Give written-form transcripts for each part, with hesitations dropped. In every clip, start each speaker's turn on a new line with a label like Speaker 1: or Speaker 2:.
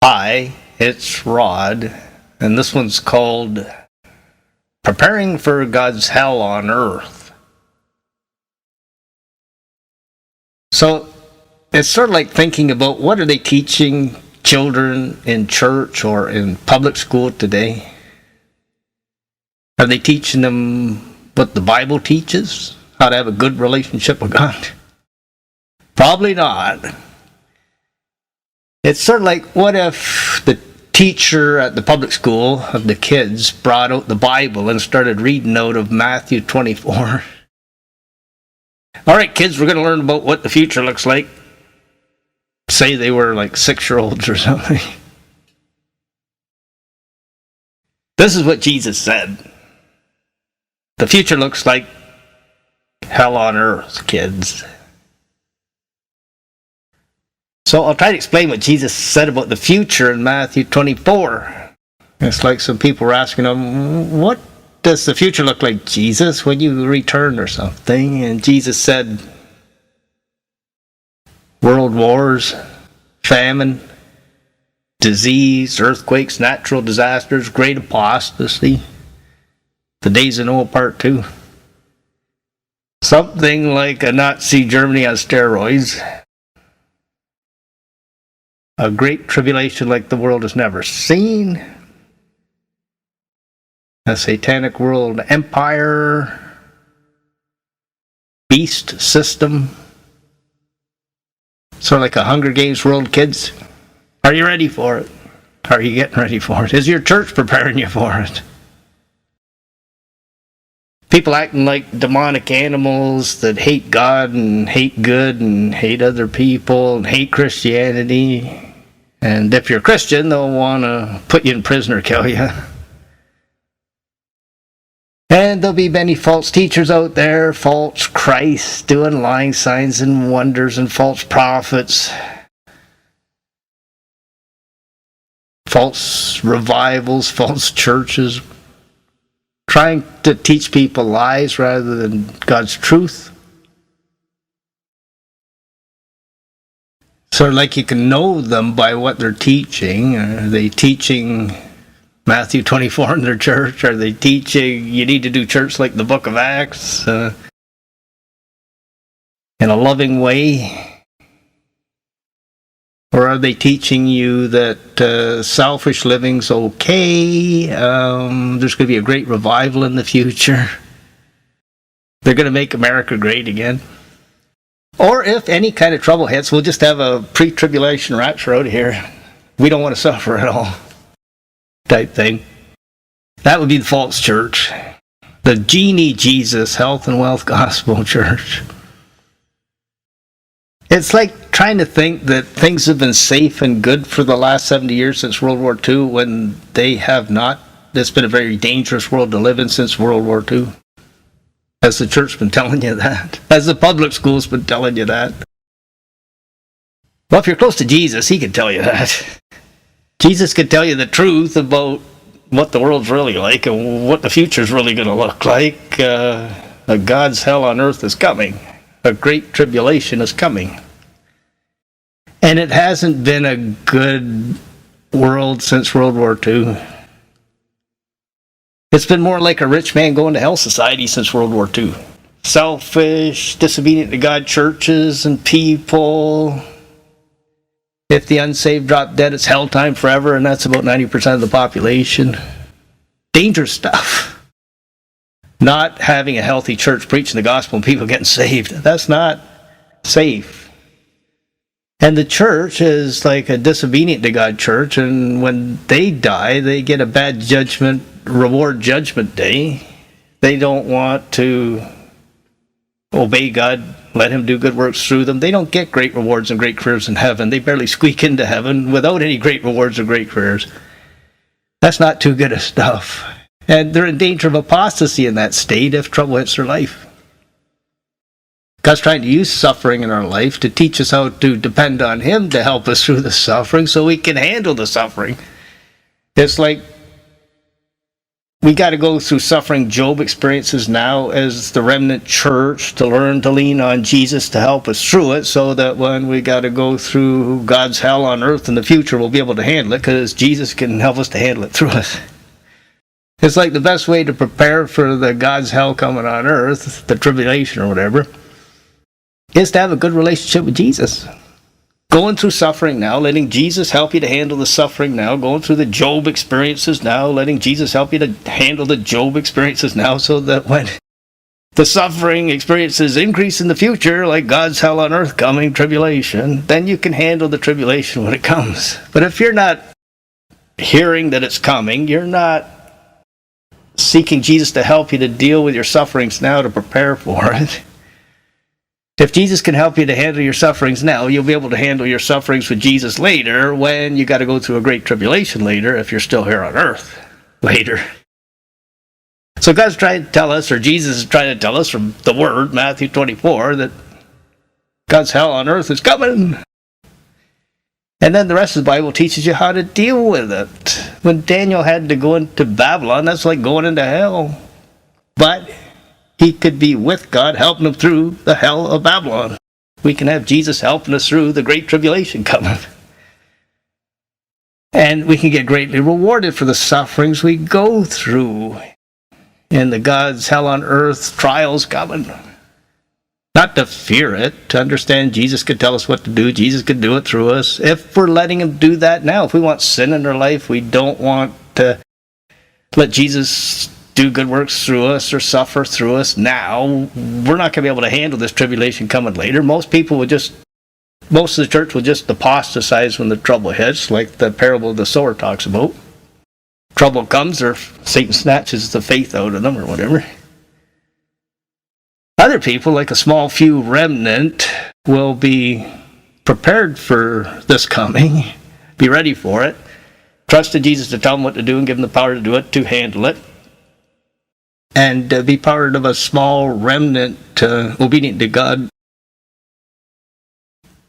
Speaker 1: Hi, it's Rod, and this one's called Preparing for God's Hell on Earth. So, it's sort of like thinking about what are they teaching children in church or in public school today? Are they teaching them what the Bible teaches? How to have a good relationship with God? Probably not. It's sort of like, what if the teacher at the public school of the kids brought out the Bible and started reading out of Matthew 24? All right, kids, we're going to learn about what the future looks like. Say they were like 6-year-olds or something. This is what Jesus said. The future looks like hell on earth, kids. So I'll try to explain what Jesus said about the future in Matthew 24. It's like some people were asking him, what does the future look like, Jesus, when you return or something? And Jesus said, world wars, famine, disease, earthquakes, natural disasters, great apostasy, the days of Noah Part 2. Something like a Nazi Germany on steroids. A great tribulation like the world has never seen. A satanic world empire. Beast system. Sort of like a Hunger Games world, kids. Are you ready for it? Are you getting ready for it? Is your church preparing you for it? People acting like demonic animals that hate God and hate good and hate other people and hate Christianity. And if you're a Christian, they'll want to put you in prison or kill you. And there'll be many false teachers out there, false Christs doing lying signs and wonders, and false prophets. False revivals, false churches, trying to teach people lies rather than God's truth. Sort of like you can know them by what they're teaching. Are they teaching Matthew 24 in their church? Are they teaching you need to do church like the book of Acts in a loving way? Or are they teaching you that selfish living's okay? There's going to be a great revival in the future. They're going to make America great again. Or if any kind of trouble hits, we'll just have a pre-tribulation rapture out of here. We don't want to suffer at all. Type thing. That would be the false church. The Genie Jesus Health and Wealth Gospel Church. It's like trying to think that things have been safe and good for the last 70 years since World War II when they have not. It's been a very dangerous world to live in since World War II. Has the church been telling you that? Has the public schools been telling you that? Well, if you're close to Jesus, he can tell you that. Jesus can tell you the truth about what the world's really like and what the future's really going to look like. A God's hell on earth is coming. A great tribulation is coming. And it hasn't been a good world since World War II. It's been more like a rich man going to hell society since World War II. Selfish, disobedient to God churches and people. If the unsaved drop dead, it's hell time forever, and that's about 90% of the population. Dangerous stuff. Not having a healthy church preaching the gospel and people getting saved. That's not safe. And the church is like a disobedient to God church, and when they die, they get a bad judgment, reward judgment day. They don't want to obey God, let him do good works through them. They don't get great rewards and great careers in heaven. They barely squeak into heaven without any great rewards or great careers. That's not too good of stuff. And they're in danger of apostasy in that state if trouble hits their life. God's trying to use suffering in our life to teach us how to depend on him to help us through the suffering so we can handle the suffering. It's like we got to go through suffering Job experiences now as the remnant church to learn to lean on Jesus to help us through it, so that when we got to go through God's hell on earth in the future, we'll be able to handle it, because Jesus can help us to handle it through us. It's like the best way to prepare for the God's hell coming on earth, the tribulation or whatever, is to have a good relationship with Jesus. Going through suffering now, letting Jesus help you to handle the suffering now, going through the Job experiences now, letting Jesus help you to handle the Job experiences now, so that when the suffering experiences increase in the future, like God's hell on earth coming, tribulation, then you can handle the tribulation when it comes. But if you're not hearing that it's coming, you're not seeking Jesus to help you to deal with your sufferings now to prepare for it. If Jesus can help you to handle your sufferings now, you'll be able to handle your sufferings with Jesus later, when you got to go through a great tribulation later, if you're still here on earth later. So God's trying to tell us, or Jesus is trying to tell us from the Word, Matthew 24, that God's hell on earth is coming. And then the rest of the Bible teaches you how to deal with it. When Daniel had to go into Babylon, that's like going into hell. But he could be with God, helping him through the hell of Babylon. We can have Jesus helping us through the great tribulation coming. And we can get greatly rewarded for the sufferings we go through in the God's hell on earth trials coming. Not to fear it, to understand Jesus could tell us what to do. Jesus could do it through us. If we're letting him do that now, if we want sin in our life, we don't want to let Jesus do good works through us or suffer through us now, we're not going to be able to handle this tribulation coming later. Most of the church will just apostatize when the trouble hits, like the parable of the sower talks about. Trouble comes, or Satan snatches the faith out of them, or whatever. Other people, like a small few remnant, will be prepared for this coming, be ready for it, trust in Jesus to tell them what to do and give them the power to do it, to handle it, and be part of a small remnant, obedient to God,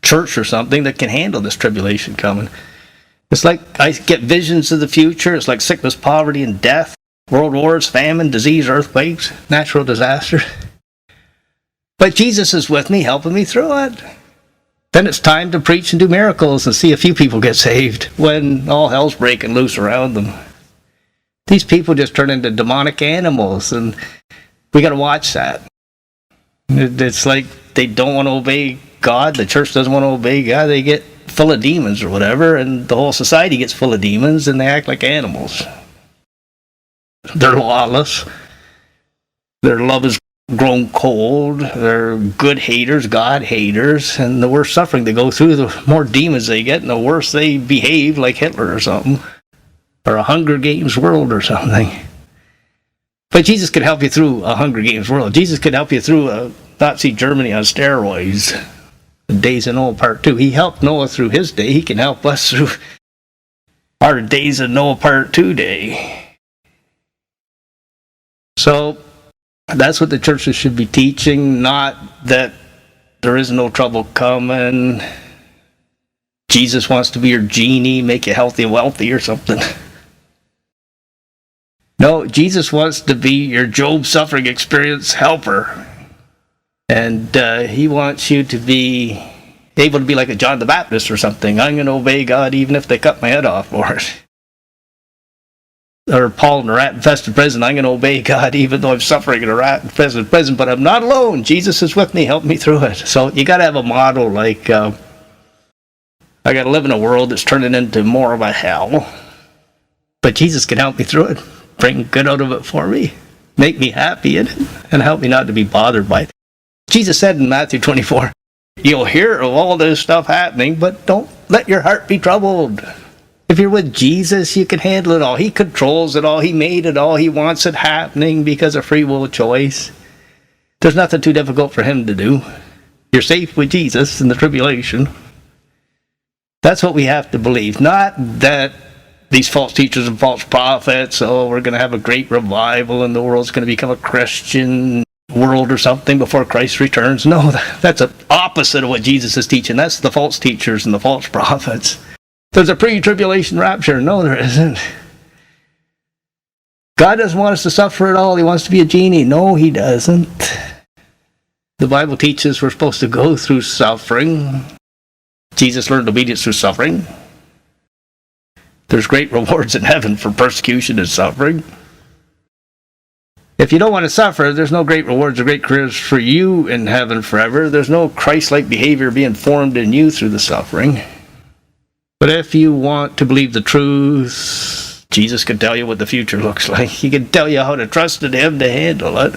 Speaker 1: church or something that can handle this tribulation coming. It's like I get visions of the future. It's like sickness, poverty, and death, world wars, famine, disease, earthquakes, natural disaster. But Jesus is with me, helping me through it. Then it's time to preach and do miracles and see a few people get saved when all hell's breaking loose around them. These people just turn into demonic animals, and we got to watch that. It's like they don't want to obey God. The church doesn't want to obey God. They get full of demons or whatever, and the whole society gets full of demons, and they act like animals. They're lawless. Their love is grown cold. They're good haters, God haters, and the worse suffering they go through, the more demons they get, and the worse they behave, like Hitler or something, or a Hunger Games world or something. But Jesus could help you through a Hunger Games world. Jesus could help you through a Nazi Germany on steroids. The Days of Noah Part 2. He helped Noah through his day. He can help us through our Days of Noah Part 2 day. So that's what the churches should be teaching, not that there is no trouble coming. Jesus wants to be your genie, make you healthy and wealthy or something. No, Jesus wants to be your Job suffering experience helper. And he wants you to be able to be like a John the Baptist or something. I'm going to obey God even if they cut my head off for it. Or Paul in a rat-infested prison. I'm going to obey God even though I'm suffering in a rat-infested prison. But I'm not alone. Jesus is with me. Help me through it. So you got to have a model like, I got to live in a world that's turning into more of a hell. But Jesus can help me through it. Bring good out of it for me. Make me happy in it. And help me not to be bothered by it. Jesus said in Matthew 24, you'll hear of all this stuff happening, but don't let your heart be troubled. If you're with Jesus, you can handle it all. He controls it all. He made it all. He wants it happening because of free will choice. There's nothing too difficult for him to do. You're safe with Jesus in the tribulation. That's what we have to believe. Not that these false teachers and false prophets, we're going to have a great revival and the world's going to become a Christian world or something before Christ returns. No, that's the opposite of what Jesus is teaching. That's the false teachers and the false prophets. There's a pre-tribulation rapture. No, there isn't. God doesn't want us to suffer at all. He wants to be a genie. No, he doesn't. The Bible teaches we're supposed to go through suffering. Jesus learned obedience through suffering. There's great rewards in heaven for persecution and suffering. If you don't want to suffer, there's no great rewards or great careers for you in heaven forever. There's no Christ-like behavior being formed in you through the suffering. But if you want to believe the truth, Jesus can tell you what the future looks like. He can tell you how to trust in him to handle it.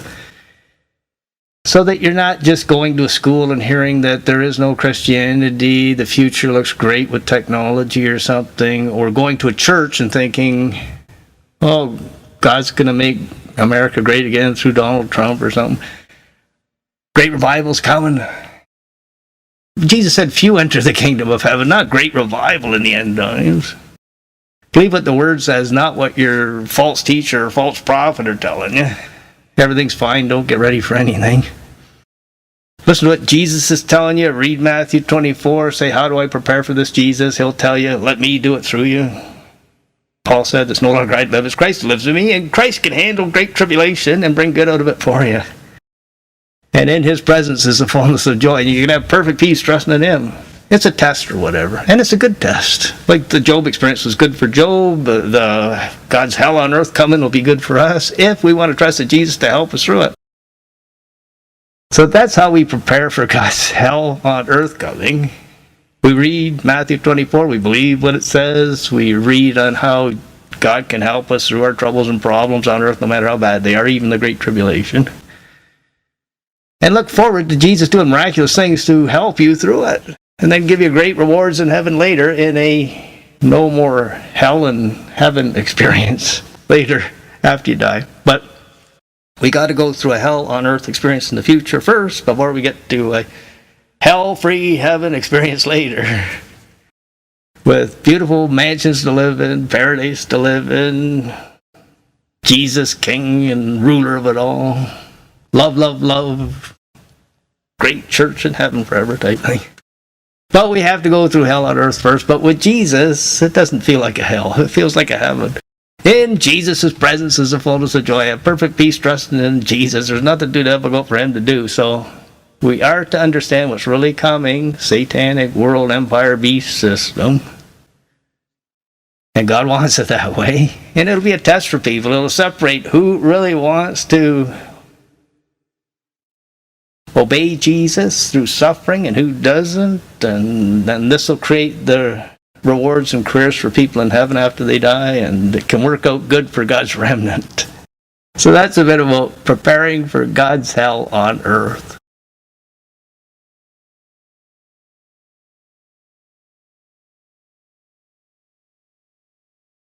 Speaker 1: So that you're not just going to a school and hearing that there is no Christianity, the future looks great with technology or something, or going to a church and thinking, oh, God's going to make America great again through Donald Trump or something. Great revival's coming. Jesus said, few enter the kingdom of heaven, not great revival in the end times. Believe what the word says, not what your false teacher or false prophet are telling you. Everything's fine, don't get ready for anything. Listen to what Jesus is telling you. Read Matthew 24, say, how do I prepare for this Jesus? He'll tell you, let me do it through you. Paul said, it's no longer I live, it's Christ who lives in me, and Christ can handle great tribulation and bring good out of it for you. And in his presence is the fullness of joy, and you can have perfect peace trusting in him. It's a test or whatever, and it's a good test. Like the Job experience was good for Job, the God's hell on earth coming will be good for us if we want to trust in Jesus to help us through it. So that's how we prepare for God's hell on earth coming. We read Matthew 24, we believe what it says, we read on how God can help us through our troubles and problems on earth no matter how bad they are, even the Great Tribulation. And look forward to Jesus doing miraculous things to help you through it. And then give you great rewards in heaven later in a no more hell and heaven experience later after you die. But we got to go through a hell on earth experience in the future first before we get to a hell-free heaven experience later. With beautiful mansions to live in, paradise to live in, Jesus king and ruler of it all. Love, love, love. Great church in heaven forever type thing. But we have to go through hell on earth first. But with Jesus, it doesn't feel like a hell. It feels like a heaven. In Jesus' presence is the fullness of joy. A perfect peace trusting in Jesus. There's nothing too difficult for him to do. So we are to understand what's really coming. Satanic world empire beast system. And God wants it that way. And it'll be a test for people. It'll separate who really wants to obey Jesus through suffering and who doesn't, and then this will create the rewards and careers for people in heaven after they die, and it can work out good for God's remnant. So that's a bit about preparing for God's hell on earth.